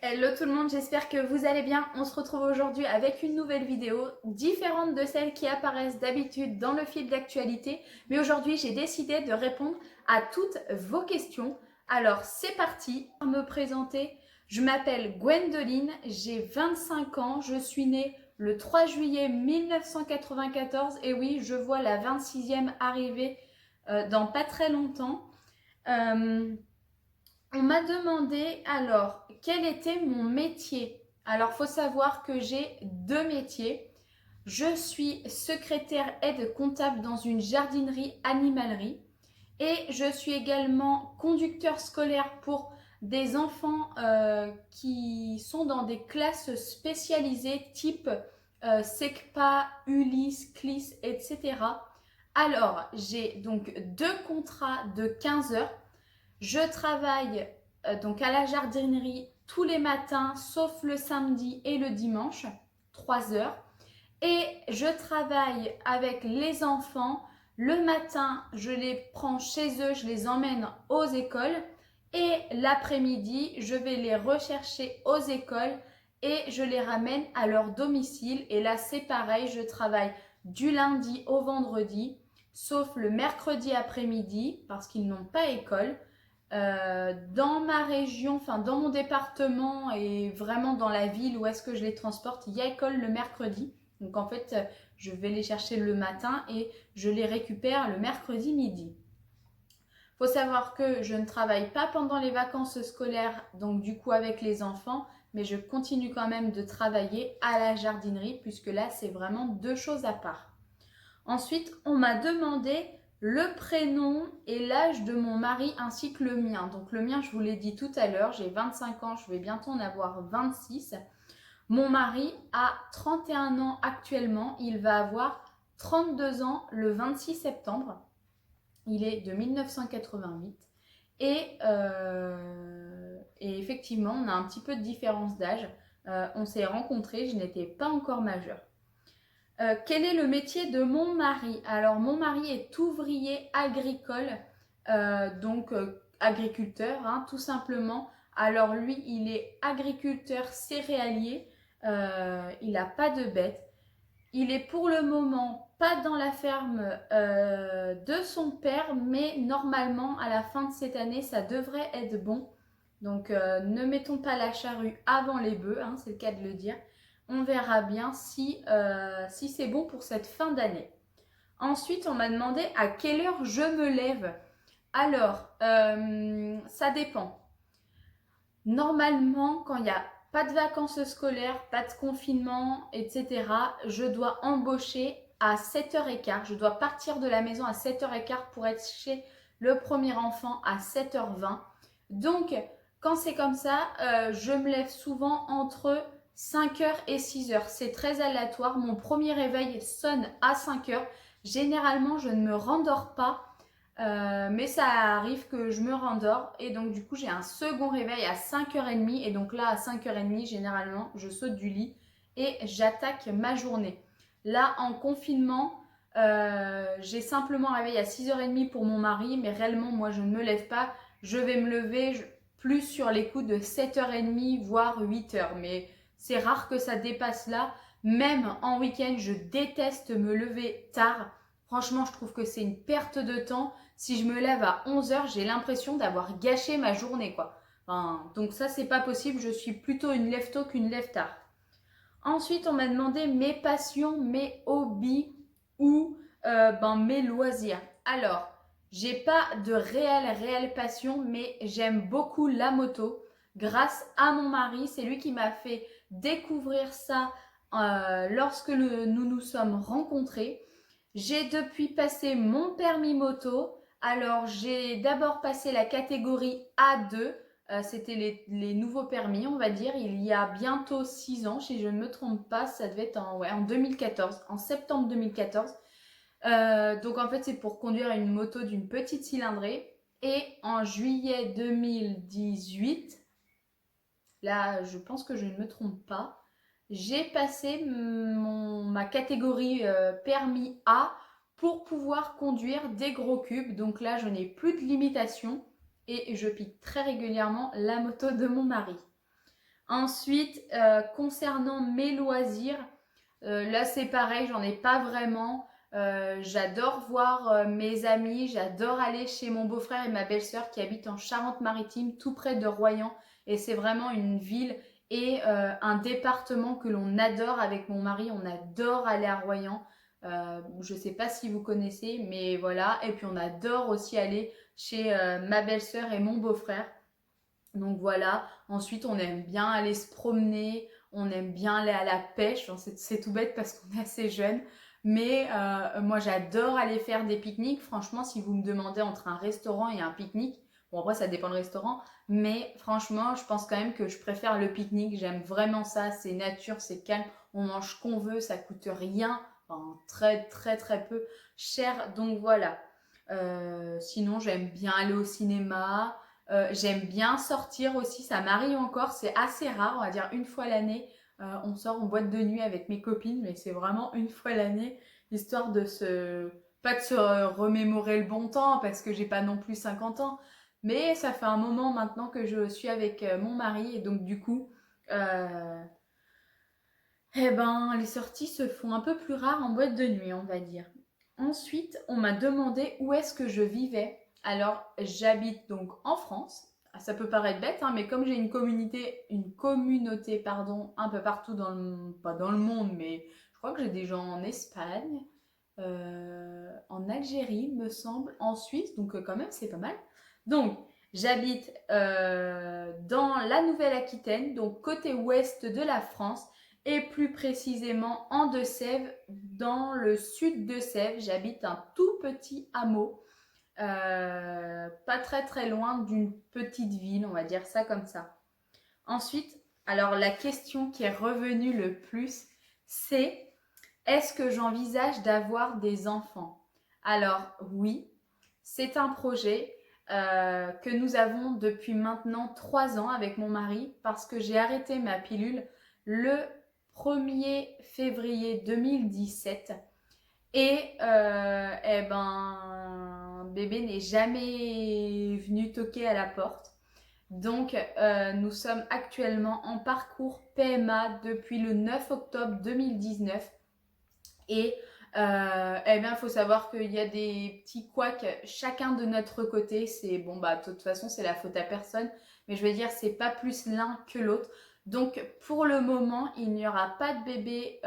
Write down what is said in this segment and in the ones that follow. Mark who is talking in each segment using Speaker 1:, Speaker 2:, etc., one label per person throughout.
Speaker 1: Hello tout le monde, j'espère que vous allez bien. On se retrouve aujourd'hui avec une nouvelle vidéo différente de celles qui apparaissent d'habitude dans le fil d'actualité. Mais aujourd'hui, j'ai décidé de répondre à toutes vos questions. Alors, c'est parti. Pour me présenter, je m'appelle Gwendoline, j'ai 25 ans, je suis née le 3 juillet 1994. Et oui, je vois la 26e arriver dans pas très longtemps. On m'a demandé alors quel était mon métier. Alors, il faut savoir que j'ai deux métiers. Je suis secrétaire aide comptable dans une jardinerie animalerie et je suis également conducteur scolaire pour des enfants qui sont dans des classes spécialisées type SECPA, ULIS, CLIS, etc. Alors, j'ai donc deux contrats de 15 heures. Je travaille donc à la jardinerie tous les matins, sauf le samedi et le dimanche, 3 heures. Et je travaille avec les enfants. Le matin, je les prends chez eux, je les emmène aux écoles. Et l'après-midi, je vais les rechercher aux écoles et je les ramène à leur domicile. Et là, c'est pareil, je travaille du lundi au vendredi, sauf le mercredi après-midi parce qu'ils n'ont pas école. Dans ma région, enfin dans mon département et vraiment dans la ville où est-ce que je les transporte, il y a école le mercredi. Donc en fait, je vais les chercher le matin et je les récupère le mercredi midi. Il faut savoir que je ne travaille pas pendant les vacances scolaires, donc du coup avec les enfants, mais je continue quand même de travailler à la jardinerie puisque là, c'est vraiment deux choses à part. Ensuite, on m'a demandé le prénom et l'âge de mon mari ainsi que le mien. Donc le mien, je vous l'ai dit tout à l'heure, j'ai 25 ans, je vais bientôt en avoir 26. Mon mari a 31 ans actuellement, il va avoir 32 ans le 26 septembre. Il est de 1988 et effectivement, on a un petit peu de différence d'âge. On s'est rencontrés, je n'étais pas encore majeure. Quel est le métier de mon mari? Alors, mon mari est ouvrier agricole, donc agriculteur, hein, tout simplement. Alors, lui, il est agriculteur céréalier, il n'a pas de bêtes. Il est pour le moment pas dans la ferme de son père, mais normalement, à la fin de cette année, ça devrait être bon. Donc, ne mettons pas la charrue avant les bœufs, hein, c'est le cas de le dire. On verra bien si c'est bon pour cette fin d'année. Ensuite, on m'a demandé à quelle heure je me lève. Alors, ça dépend. Normalement, quand il n'y a pas de vacances scolaires, pas de confinement, etc., je dois embaucher à 7h15. Je dois partir de la maison à 7h15 pour être chez le premier enfant à 7h20. Donc, quand c'est comme ça, je me lève souvent entre 5h et 6h. C'est très aléatoire. Mon premier réveil sonne à 5h. Généralement, je ne me rendors pas. Mais ça arrive que je me rendors et donc du coup j'ai un second réveil à 5h30 et donc là à 5h30 généralement je saute du lit et j'attaque ma journée. Là en confinement j'ai simplement un réveil à 6h30 pour mon mari mais réellement moi je ne me lève pas, je vais me lever plus sur les coups de 7h30 voire 8h mais c'est rare que ça dépasse là. Même en week-end je déteste me lever tard. Franchement, je trouve que c'est une perte de temps. Si je me lève à 11h, j'ai l'impression d'avoir gâché ma journée, quoi. Enfin, donc ça, c'est pas possible. Je suis plutôt une lève-tôt qu'une lève-tard. Ensuite, on m'a demandé mes passions, mes hobbies ou mes loisirs. Alors, j'ai pas de réelle passion, mais j'aime beaucoup la moto. Grâce à mon mari, c'est lui qui m'a fait découvrir ça lorsque nous nous sommes rencontrés. J'ai depuis passé mon permis moto. Alors, j'ai d'abord passé la catégorie A2. C'était les nouveaux permis, on va dire, il y a bientôt 6 ans, si je ne me trompe pas, ça devait être en 2014, en septembre 2014. Donc en fait, c'est pour conduire une moto d'une petite cylindrée. Et en juillet 2018, là, je pense que je ne me trompe pas, j'ai passé ma catégorie permis A pour pouvoir conduire des gros cubes. Donc là, je n'ai plus de limitation et je pique très régulièrement la moto de mon mari. Ensuite, concernant mes loisirs, là c'est pareil, j'en ai pas vraiment. J'adore voir mes amis, j'adore aller chez mon beau-frère et ma belle-sœur qui habitent en Charente-Maritime, tout près de Royan. Et c'est vraiment une ville et un département que l'on adore avec mon mari. On adore aller à Royan. Je ne sais pas si vous connaissez, mais voilà. Et puis on adore aussi aller chez ma belle-sœur et mon beau-frère. Donc voilà. Ensuite, on aime bien aller se promener. On aime bien aller à la pêche. Enfin, c'est tout bête parce qu'on est assez jeune. Mais moi, j'adore aller faire des pique-niques. Franchement, si vous me demandez entre un restaurant et un pique-nique, bon, après, ça dépend du restaurant. Mais franchement, je pense quand même que je préfère le pique-nique. J'aime vraiment ça. C'est nature, c'est calme. On mange ce qu'on veut. Ça coûte rien. Enfin, très, très, très peu cher. Donc voilà. Sinon, j'aime bien aller au cinéma. J'aime bien sortir aussi. Ça m'arrive encore. C'est assez rare, on va dire une fois l'année. On sort en boîte de nuit avec mes copines, mais c'est vraiment une fois l'année, histoire de pas de se remémorer le bon temps, parce que j'ai pas non plus 50 ans, mais ça fait un moment maintenant que je suis avec mon mari, et donc du coup, euh, eh ben, les sorties se font un peu plus rares en boîte de nuit, on va dire. Ensuite, on m'a demandé où est-ce que je vivais. Alors, j'habite donc en France. Ça peut paraître bête, hein, mais comme j'ai une communauté, pardon, un peu partout pas dans le monde, mais je crois que j'ai des gens en Espagne, en Algérie, me semble, en Suisse, donc quand même, c'est pas mal. Donc, j'habite dans la Nouvelle-Aquitaine, donc côté ouest de la France et plus précisément en Deux-Sèvres, dans le sud de Sèvres. J'habite un tout petit hameau, pas très très loin d'une petite ville, on va dire ça comme ça. Ensuite, alors la question qui est revenue le plus, c'est est-ce que j'envisage d'avoir des enfants? Alors oui, c'est un projet que nous avons depuis maintenant 3 ans avec mon mari parce que j'ai arrêté ma pilule le 1er février 2017 et eh ben, bébé n'est jamais venu toquer à la porte. Donc, nous sommes actuellement en parcours PMA depuis le 9 octobre 2019 et eh bien, il faut savoir qu'il y a des petits couacs chacun de notre côté. C'est bon, bah, de toute façon, c'est la faute à personne. Mais je veux dire, c'est pas plus l'un que l'autre. Donc, pour le moment, il n'y aura pas de bébé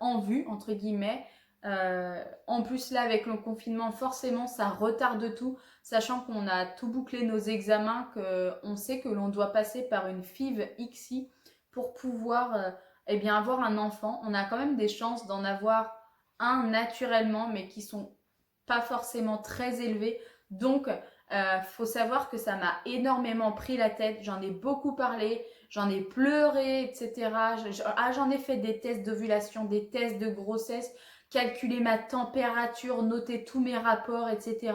Speaker 1: en vue, entre guillemets. En plus, là, avec le confinement, forcément, ça retarde tout. Sachant qu'on a tout bouclé nos examens, qu'on sait que l'on doit passer par une FIV XI pour pouvoir eh bien, avoir un enfant. On a quand même des chances d'en avoir un naturellement, mais qui sont pas forcément très élevés. Donc, faut savoir que ça m'a énormément pris la tête. J'en ai beaucoup parlé, j'en ai pleuré, etc. J'en ai fait des tests d'ovulation, des tests de grossesse, calculer ma température, noter tous mes rapports, etc.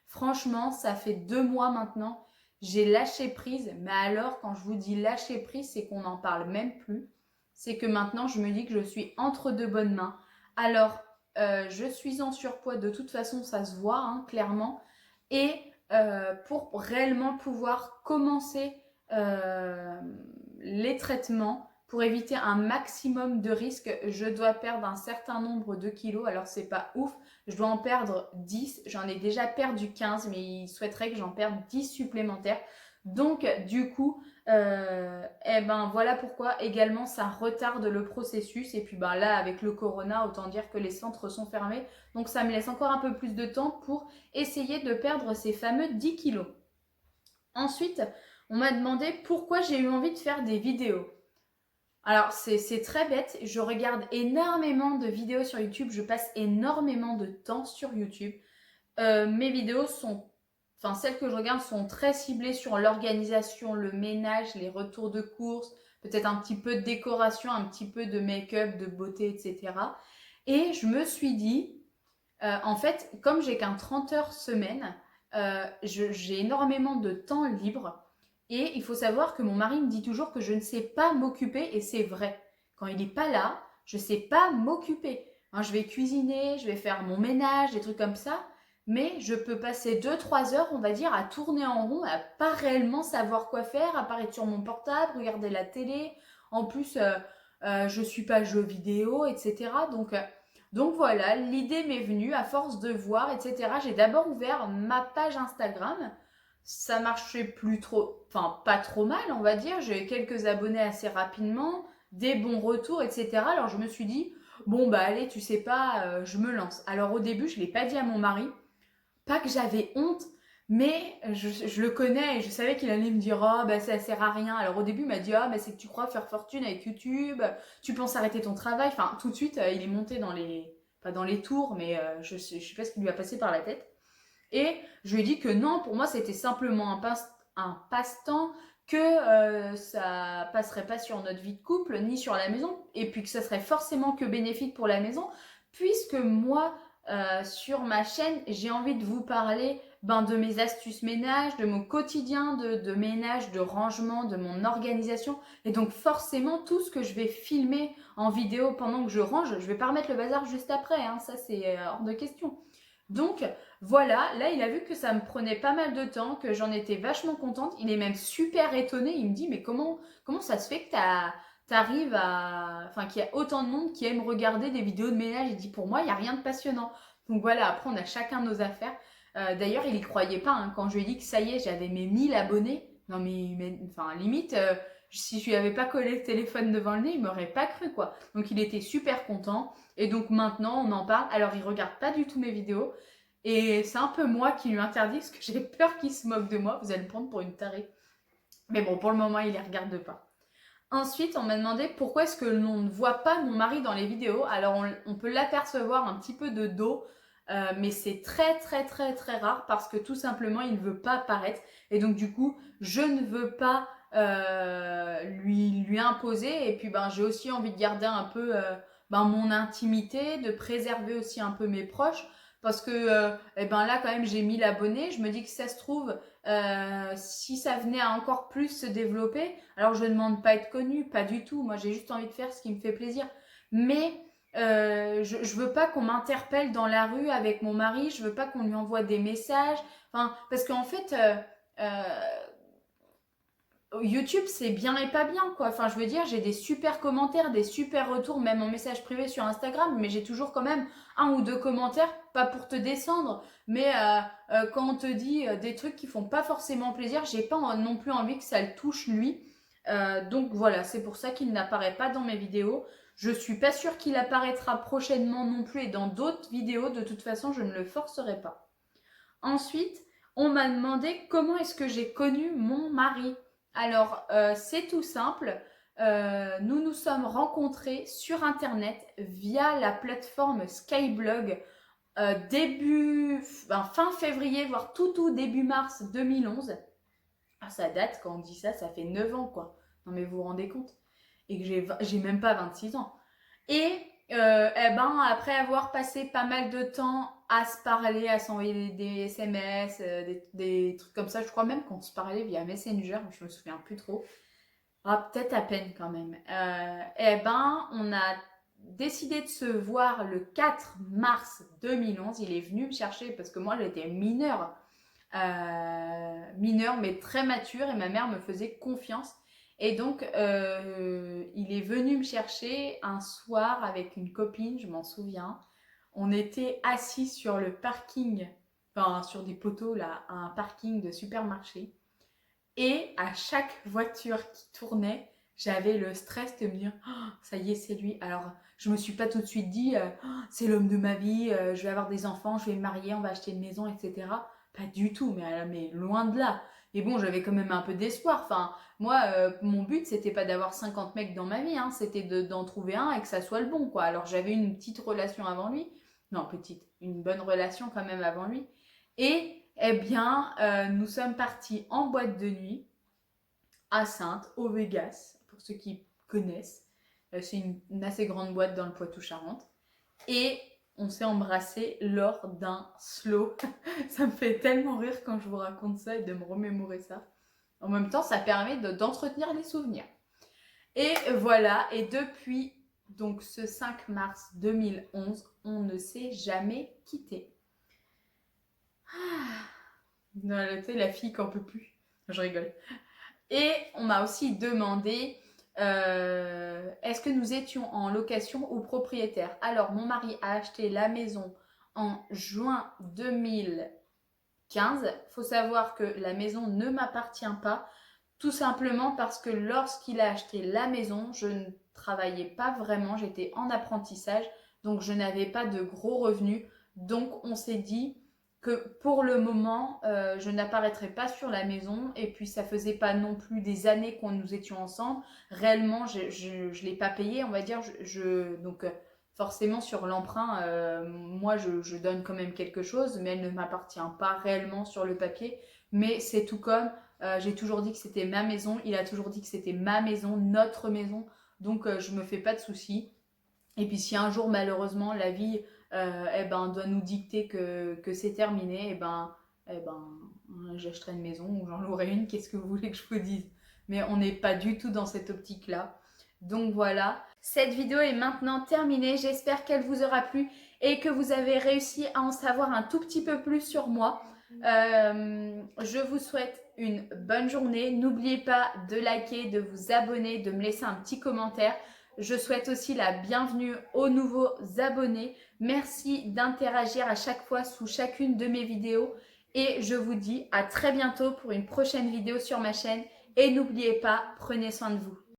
Speaker 1: Franchement, ça fait 2 mois maintenant. J'ai lâché prise, mais alors quand je vous dis lâcher prise, c'est qu'on n'en parle même plus. C'est que maintenant, je me dis que je suis entre de bonnes mains. Alors, je suis en surpoids, de toute façon, ça se voit, hein, clairement. Et pour réellement pouvoir commencer les traitements, pour éviter un maximum de risques, je dois perdre un certain nombre de kilos. Alors, c'est pas ouf, je dois en perdre 10. J'en ai déjà perdu 15, mais il souhaiterait que j'en perde 10 supplémentaires. Donc, du coup, eh ben voilà pourquoi également ça retarde le processus. Et puis bah, là, avec le corona, autant dire que les centres sont fermés. Donc, ça me laisse encore un peu plus de temps pour essayer de perdre ces fameux 10 kilos. Ensuite, on m'a demandé pourquoi j'ai eu envie de faire des vidéos. Alors, c'est très bête. Je regarde énormément de vidéos sur YouTube. Je passe énormément de temps sur YouTube. Mes vidéos sont, enfin celles que je regarde sont très ciblées sur l'organisation, le ménage, les retours de course, peut-être un petit peu de décoration, un petit peu de make-up, de beauté, etc. Et je me suis dit, en fait, comme j'ai qu'un 30 heures semaine, j'ai énormément de temps libre. Et il faut savoir que mon mari me dit toujours que je ne sais pas m'occuper, et c'est vrai. Quand il n'est pas là, je ne sais pas m'occuper. Hein, je vais cuisiner, je vais faire mon ménage, des trucs comme ça. mais je peux passer 2-3 heures, on va dire, à tourner en rond, à pas réellement savoir quoi faire, à part être sur mon portable, regarder la télé. En plus, je suis pas jeux vidéo, etc. Donc voilà, l'idée m'est venue à force de voir, etc. J'ai d'abord ouvert ma page Instagram. Ça marchait plus trop, enfin pas trop mal, on va dire. J'ai eu quelques abonnés assez rapidement, des bons retours, etc. Alors je me suis dit, bon bah allez, tu sais pas, je me lance. Alors au début, je l'ai pas dit à mon mari, pas que j'avais honte, mais je le connais et je savais qu'il allait me dire oh bah ça sert à rien. Alors au début il m'a dit ah bah c'est que tu crois faire fortune avec YouTube, tu penses arrêter ton travail. Enfin tout de suite il est monté dans les pas dans les tours mais je sais pas ce qui lui a passé par la tête. Et je lui ai dit que non, pour moi c'était simplement un passe-temps, que ça passerait pas sur notre vie de couple ni sur la maison, et puis que ça serait forcément que bénéfique pour la maison, puisque moi sur ma chaîne j'ai envie de vous parler de mes astuces ménage, de mon quotidien de ménage, de rangement, de mon organisation, et donc forcément tout ce que je vais filmer en vidéo pendant que je range, je vais pas remettre le bazar juste après, hein, ça c'est hors de question. Donc voilà, là il a vu que ça me prenait pas mal de temps, que j'en étais vachement contente. Il est même super étonné. Il me dit mais comment ça se fait que t'arrives à... Enfin qu'il y a autant de monde qui aime regarder des vidéos de ménage. Il dit pour moi il n'y a rien de passionnant. Donc voilà, après on a chacun nos affaires. D'ailleurs il y croyait pas hein, quand je lui ai dit que ça y est j'avais mes 1000 abonnés. Non mais enfin limite si je lui avais pas collé le téléphone devant le nez il m'aurait pas cru quoi. Donc il était super content. Et donc maintenant on en parle. Alors il regarde pas du tout mes vidéos. Et c'est un peu moi qui lui interdis parce que j'ai peur qu'il se moque de moi. Vous allez me prendre pour une tarée. Mais bon, pour le moment, il les regarde pas. Ensuite, on m'a demandé pourquoi est-ce que l'on ne voit pas mon mari dans les vidéos. Alors, on peut l'apercevoir un petit peu de dos, mais c'est très très très très rare parce que tout simplement, il ne veut pas apparaître. Et donc, du coup, je ne veux pas lui imposer. Et puis, j'ai aussi envie de garder un peu mon intimité, de préserver aussi un peu mes proches. Parce que là, quand même, j'ai 1000 abonnés. Je me dis que ça se trouve, si ça venait à encore plus se développer, alors je ne demande pas être connue, pas du tout. Moi, j'ai juste envie de faire ce qui me fait plaisir. Mais je veux pas qu'on m'interpelle dans la rue avec mon mari. Je veux pas qu'on lui envoie des messages. Enfin, parce qu'en fait, YouTube, c'est bien et pas bien, quoi. Enfin, je veux dire, j'ai des super commentaires, des super retours, même en message privé sur Instagram, mais j'ai toujours quand même un ou deux commentaires, pas pour te descendre, mais quand on te dit des trucs qui font pas forcément plaisir, j'ai pas non plus envie que ça le touche lui. Donc voilà, c'est pour ça qu'il n'apparaît pas dans mes vidéos. Je suis pas sûre qu'il apparaîtra prochainement non plus et dans d'autres vidéos. De toute façon, je ne le forcerai pas. Ensuite, on m'a demandé comment est-ce que j'ai connu mon mari. Alors, c'est tout simple. Nous nous sommes rencontrés sur Internet via la plateforme Skyblog fin février, voire tout début mars 2011. Ah, ça date, quand on dit ça, ça fait 9 ans, quoi. Non, mais vous vous rendez compte? Et que j'ai même pas 26 ans. Et après avoir passé pas mal de temps à se parler, à s'envoyer des SMS, des trucs comme ça, je crois même qu'on se parlait via Messenger, je me souviens plus trop. Ah, peut-être à peine quand même. On a décidé de se voir le 4 mars 2011. Il est venu me chercher parce que moi j'étais mineure. Mineure mais très mature et ma mère me faisait confiance. Et donc, il est venu me chercher un soir avec une copine, je m'en souviens. On était assis sur le parking, enfin sur des poteaux là, à un parking de supermarché. Et à chaque voiture qui tournait, j'avais le stress de me dire oh, ça y est, c'est lui. Alors, je me suis pas tout de suite dit oh, c'est l'homme de ma vie, je vais avoir des enfants, je vais me marier, on va acheter une maison, etc. Pas du tout, mais loin de là. Et bon, j'avais quand même un peu d'espoir. Enfin, moi, mon but, c'était pas d'avoir 50 mecs dans ma vie, hein, c'était d'en trouver un et que ça soit le bon, quoi. Alors, j'avais une petite relation avant lui. Non, petite, une bonne relation quand même avant lui. Et nous sommes partis en boîte de nuit à Saintes, au Vegas, pour ceux qui connaissent. C'est une assez grande boîte dans le Poitou-Charentes. Et on s'est embrassé lors d'un slow. Ça me fait tellement rire quand je vous raconte ça et de me remémorer ça. En même temps, ça permet d'entretenir les souvenirs. Et voilà, et depuis donc ce 5 mars 2011, on ne s'est jamais quitté. Non, tu sais, la fille qui en peut plus. Je rigole. Et on m'a aussi demandé est-ce que nous étions en location ou propriétaire. Alors, mon mari a acheté la maison en juin 2015. Il faut savoir que la maison ne m'appartient pas, tout simplement parce que lorsqu'il a acheté la maison, je ne travaillais pas vraiment, j'étais en apprentissage, donc je n'avais pas de gros revenus. Donc on s'est dit que pour le moment, je n'apparaîtrais pas sur la maison. Et puis ça faisait pas non plus des années qu'on nous étions ensemble. Réellement, je l'ai pas payé, on va dire. Donc forcément sur l'emprunt, moi je donne quand même quelque chose, mais elle ne m'appartient pas réellement sur le papier. Mais c'est tout comme j'ai toujours dit que c'était ma maison. Il a toujours dit que c'était ma maison, notre maison. Donc je me fais pas de soucis. Et puis si un jour malheureusement la vie doit nous dicter que c'est terminé, j'achèterai une maison ou j'en louerai une. Qu'est-ce que vous voulez que je vous dise? Mais on n'est pas du tout dans cette optique-là. Donc voilà, cette vidéo est maintenant terminée. J'espère qu'elle vous aura plu et que vous avez réussi à en savoir un tout petit peu plus sur moi. Je vous souhaite une bonne journée. N'oubliez pas de liker, de vous abonner, de me laisser un petit commentaire. Je souhaite aussi la bienvenue aux nouveaux abonnés. Merci d'interagir à chaque fois sous chacune de mes vidéos. Et je vous dis à très bientôt pour une prochaine vidéo sur ma chaîne. Et n'oubliez pas, prenez soin de vous.